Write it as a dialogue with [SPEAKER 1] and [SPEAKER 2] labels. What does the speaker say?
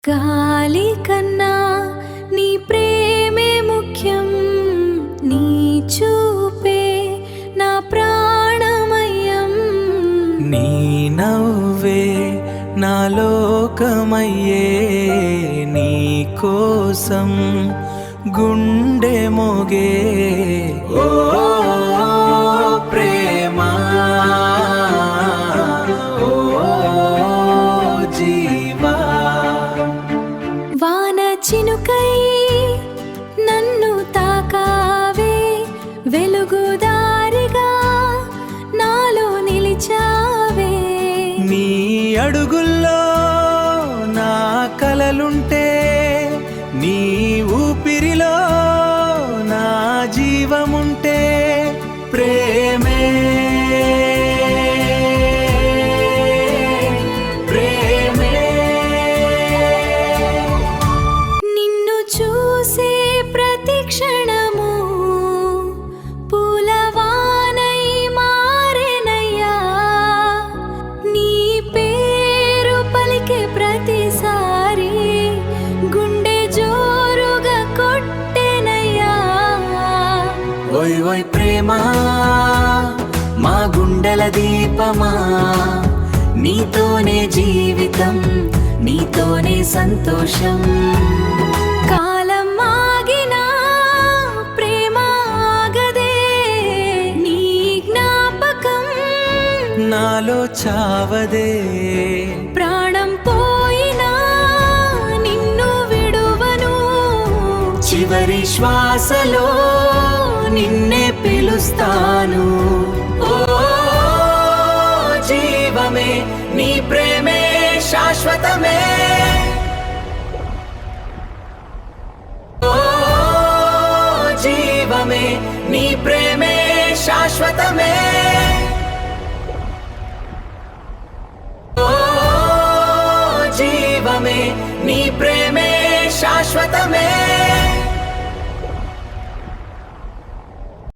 [SPEAKER 1] గాలి కన్నా నీ ప్రేమే ముఖ్యం, నీ చూపే నా ప్రాణమయం,
[SPEAKER 2] నీ నవ్వే నా లోకమయ్యే, నీ కోసం గుండె మోగే. ఓ ప్రేమా, ఓ జీవా.
[SPEAKER 1] వాన చినుకై నన్ను తాకావే, వెలుగుదారిగా నాలో నిలిచావే.
[SPEAKER 2] నీ అడుగుల్లో నా కలలుంటే, నీ ఊపిరిలో నా జీవముంటే, ప్రేమే ప్రేమే.
[SPEAKER 1] నిన్ను చూసే ప్రతి క్షణము పూలవానై మారెనయ్యా, నీ పేరు పలికే ప్రతిసారి గుండె జోరుగా కొట్టెనయ్యా.
[SPEAKER 2] ఓయ్ ఓయ్ ప్రేమా, మా గుండెల దీపమా, నీతోనే జీవితం, నీతోనే సంతోషం.
[SPEAKER 1] కాలం ఆగినా ప్రేమ ఆగదే, నీ జ్ఞాపకం
[SPEAKER 2] నాలో చావదే.
[SPEAKER 1] ప్రాణం పోయినా నిన్ను విడువను,
[SPEAKER 2] చివరి శ్వాసలో నిన్నే పిలుస్తాను. ఓ జీవమే, నీ ప్రేమే శాశ్వతమే. ఓ జీవమే, నీ ప్రేమే శాశ్వతమే. ఓ జీవమే, నీ ప్రేమే శాశ్వతమే.